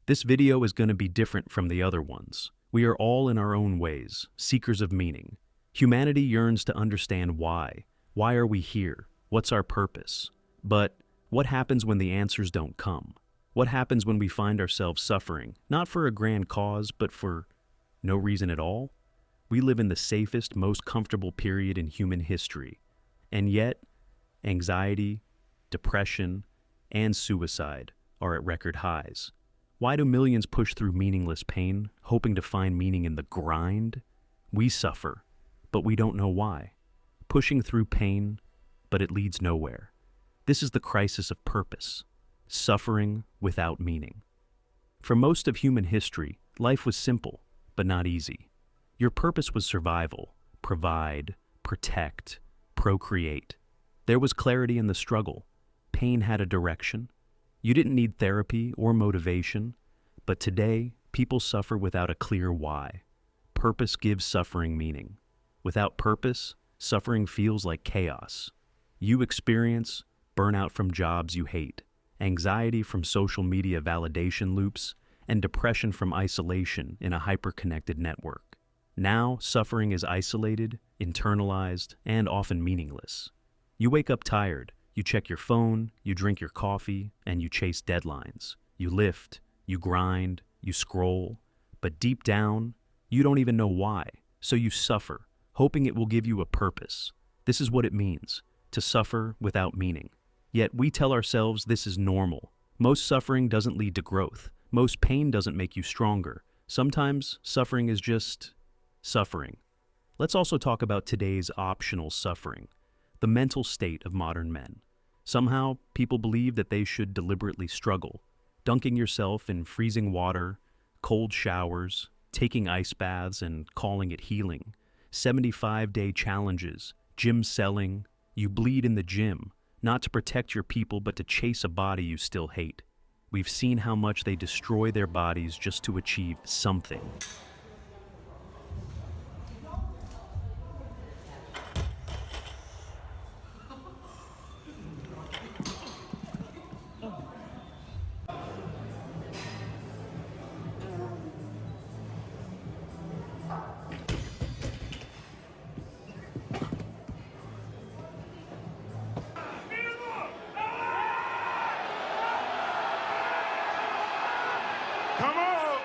This video is going to be different from the other ones. We are all in our own ways, seekers of meaning. Humanity yearns to understand why. Why are we here? What's our purpose? But what happens when the answers don't come? What happens when we find ourselves suffering, not for a grand cause, but for no reason at all? We live in the safest, most comfortable period in human history. And yet, anxiety, depression, and suicide are at record highs. Why do millions push through meaningless pain, hoping to find meaning in the grind? We suffer, but we don't know why. Pushing through pain, but it leads nowhere. This is the crisis of purpose, suffering without meaning. For most of human history, life was simple, but not easy. Your purpose was survival, provide, protect, procreate. There was clarity in the struggle. Pain had a direction. You didn't need therapy or motivation, but today, people suffer without a clear why. Purpose gives suffering meaning. Without purpose, suffering feels like chaos. You experience burnout from jobs you hate, anxiety from social media validation loops, and depression from isolation in a hyper-connected network. Now, suffering is isolated, internalized, and often meaningless. You wake up tired, you check your phone, you drink your coffee, and you chase deadlines. You lift, you grind, you scroll, but deep down, you don't even know why, so you suffer, hoping it will give you a purpose. This is what it means, to suffer without meaning. Yet we tell ourselves this is normal. Most suffering doesn't lead to growth. Most pain doesn't make you stronger. Sometimes suffering is just suffering. Let's also talk about today's optional suffering, the mental state of modern men. Somehow, people believe that they should deliberately struggle, dunking yourself in freezing water, cold showers, taking ice baths and calling it healing, 75-day challenges, gym selling. You bleed in the gym, not to protect your people but to chase a body you still hate. We've seen how much they destroy their bodies just to achieve something. Come on!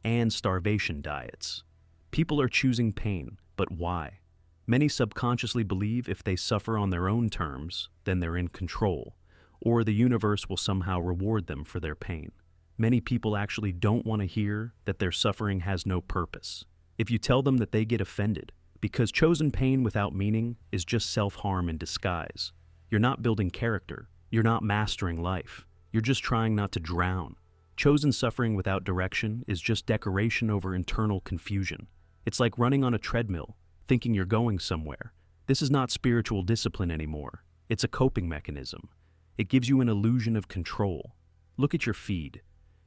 And starvation diets. People are choosing pain, but why? Many subconsciously believe if they suffer on their own terms, then they're in control, or the universe will somehow reward them for their pain. Many people actually don't want to hear that their suffering has no purpose. If you tell them that, they get offended, because chosen pain without meaning is just self-harm in disguise. You're not building character. You're not mastering life. You're just trying not to drown. Chosen suffering without direction is just decoration over internal confusion. It's like running on a treadmill, thinking you're going somewhere. This is not spiritual discipline anymore. It's a coping mechanism. It gives you an illusion of control. Look at your feed.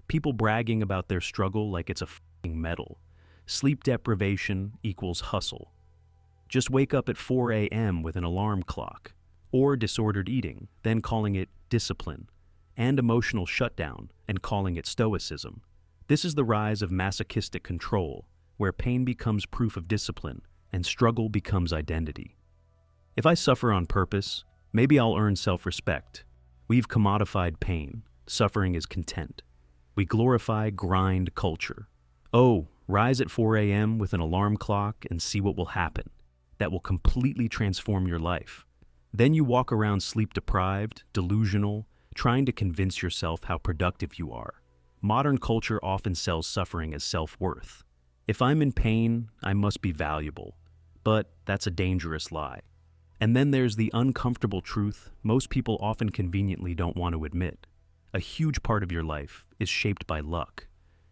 People bragging about their struggle like it's a f***ing medal. Sleep deprivation equals hustle. Just wake up at 4 a.m. with an alarm clock. Or disordered eating, then calling it discipline, and emotional shutdown, and calling it stoicism. This is the rise of masochistic control, where pain becomes proof of discipline, and struggle becomes identity. If I suffer on purpose, maybe I'll earn self-respect. We've commodified pain. Suffering is content. We glorify grind culture. Oh, rise at 4 a.m. with an alarm clock and see what will happen. That will completely transform your life. Then you walk around sleep-deprived, delusional, trying to convince yourself how productive you are. Modern culture often sells suffering as self-worth. If I'm in pain, I must be valuable. But that's a dangerous lie. And then there's the uncomfortable truth most people often conveniently don't want to admit. A huge part of your life is shaped by luck.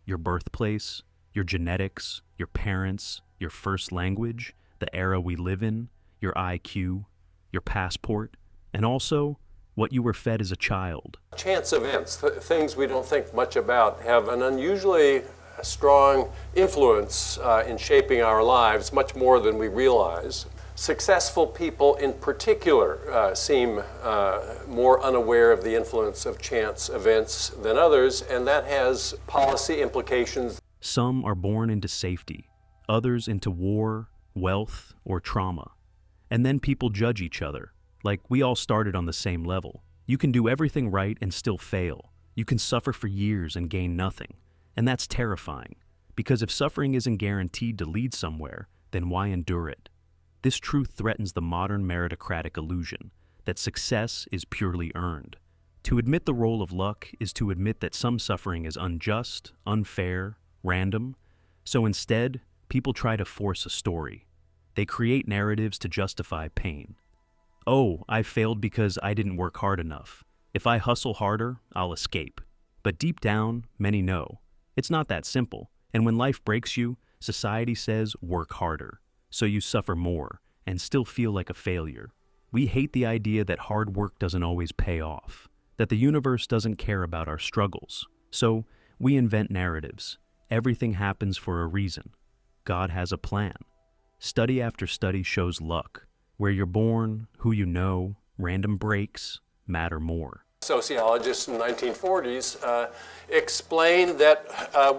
Your birthplace, your genetics, your parents, your first language, the era we live in, your IQ, your passport, and also what you were fed as a child. Chance events, things we don't think much about, have an unusually strong influence in shaping our lives, much more than we realize. Successful people in particular seem more unaware of the influence of chance events than others, and that has policy implications. Some are born into safety, others into war, wealth, or trauma. And then people judge each other, like we all started on the same level. You can do everything right and still fail. You can suffer for years and gain nothing. And that's terrifying, because if suffering isn't guaranteed to lead somewhere, then why endure it? This truth threatens the modern meritocratic illusion that success is purely earned. To admit the role of luck is to admit that some suffering is unjust, unfair, random. So instead, people try to force a story. They create narratives to justify pain. Oh, I failed because I didn't work hard enough. If I hustle harder, I'll escape. But deep down, many know. It's not that simple. And when life breaks you, society says work harder. So you suffer more and still feel like a failure. We hate the idea that hard work doesn't always pay off, that the universe doesn't care about our struggles. So we invent narratives. Everything happens for a reason. God has a plan. Study after study shows luck. Where you're born, who you know, random breaks matter more. Sociologists in the 1940s explained that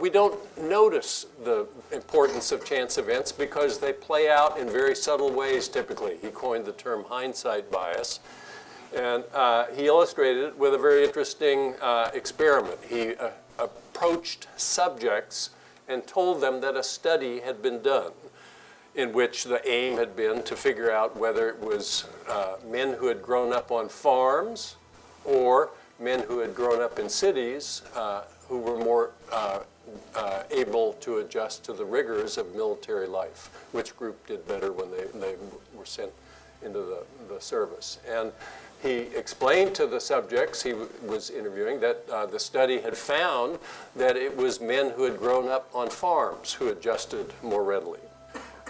we don't notice the importance of chance events because they play out in very subtle ways typically. He coined the term hindsight bias. And he illustrated it with a very interesting experiment. He approached subjects and told them that a study had been done in which the aim had been to figure out whether it was men who had grown up on farms or men who had grown up in cities who were more able to adjust to the rigors of military life, which group did better when they were sent into the service. And he explained to the subjects he was interviewing that the study had found that it was men who had grown up on farms who adjusted more readily.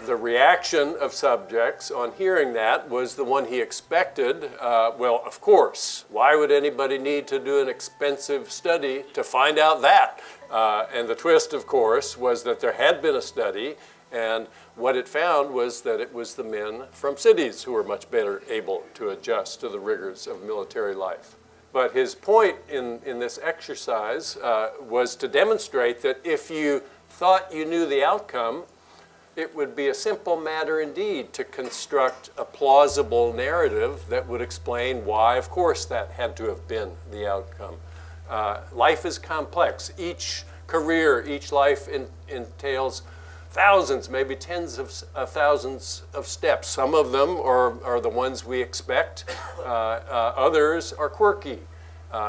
The reaction of subjects on hearing that was the one he expected. Well, of course, why would anybody need to do an expensive study to find out that? And the twist, of course, was that there had been a study, and what it found was that it was the men from cities who were much better able to adjust to the rigors of military life. But his point in this exercise was to demonstrate that if you thought you knew the outcome, it would be a simple matter indeed to construct a plausible narrative that would explain why, of course, that had to have been the outcome. Life is complex. Each career, each life entails thousands, maybe tens of thousands of steps. Some of them are the ones we expect. Others are quirky.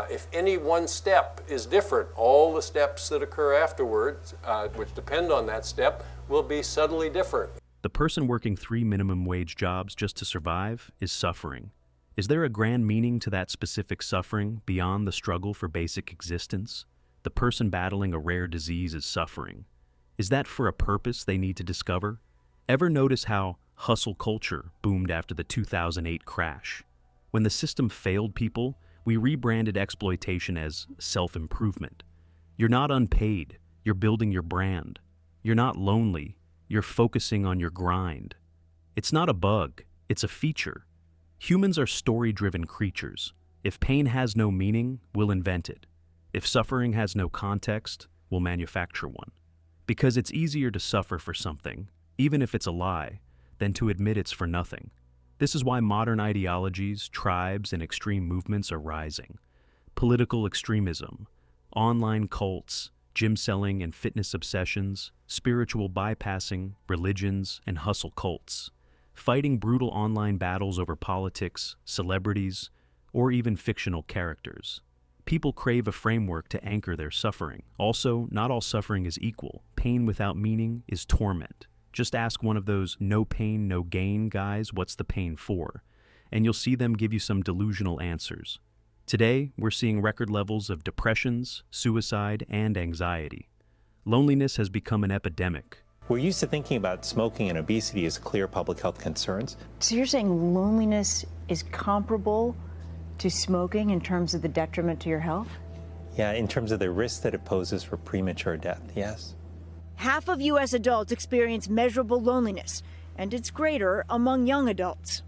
If any one step is different, all the steps that occur afterwards, which depend on that step, will be subtly different. The person working 3 minimum wage jobs just to survive is suffering. Is there a grand meaning to that specific suffering beyond the struggle for basic existence? The person battling a rare disease is suffering. Is that for a purpose they need to discover? Ever notice how hustle culture boomed after the 2008 crash? When the system failed people, we rebranded exploitation as self-improvement. You're not unpaid, you're building your brand. You're not lonely, you're focusing on your grind. It's not a bug, it's a feature. Humans are story-driven creatures. If pain has no meaning, we'll invent it. If suffering has no context, we'll manufacture one. Because it's easier to suffer for something, even if it's a lie, than to admit it's for nothing. This is why modern ideologies, tribes, and extreme movements are rising. Political extremism, online cults, gym selling and fitness obsessions, spiritual bypassing, religions, and hustle cults, fighting brutal online battles over politics, celebrities, or even fictional characters. People crave a framework to anchor their suffering. Also, not all suffering is equal. Pain without meaning is torment. Just ask one of those no pain, no gain guys what's the pain for, and you'll see them give you some delusional answers. Today, we're seeing record levels of depressions, suicide, and anxiety. Loneliness has become an epidemic. We're used to thinking about smoking and obesity as clear public health concerns. So you're saying loneliness is comparable to smoking in terms of the detriment to your health? Yeah, in terms of the risk that it poses for premature death, yes. Half of U.S. adults experience measurable loneliness, and it's greater among young adults.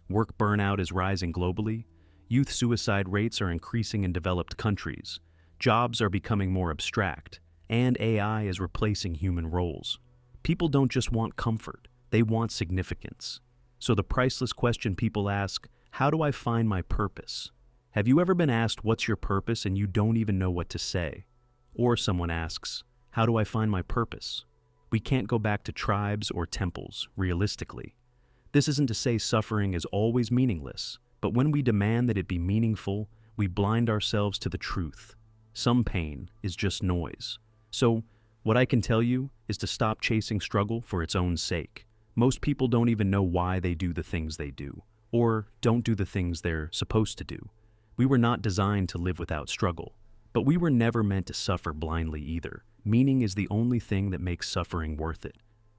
Work burnout is rising globally. Youth suicide rates are increasing in developed countries. Jobs are becoming more abstract, and AI is replacing human roles. People don't just want comfort, they want significance. So the priceless question people ask, how do I find my purpose? Have you ever been asked what's your purpose and you don't even know what to say? Or someone asks, how do I find my purpose? We can't go back to tribes or temples, realistically. This isn't to say suffering is always meaningless, but when we demand that it be meaningful, we blind ourselves to the truth. Some pain is just noise. So, what I can tell you is to stop chasing struggle for its own sake. Most people don't even know why they do the things they do, or don't do the things they're supposed to do. We were not designed to live without struggle, but we were never meant to suffer blindly either. Meaning is the only thing that makes suffering worth it.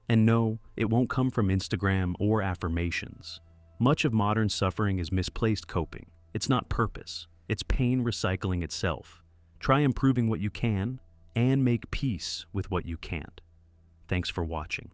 And no, it won't come from Instagram or affirmations. Much of modern suffering is misplaced coping. It's not purpose. It's pain recycling itself. Try improving what you can, and make peace with what you can't. Thanks for watching.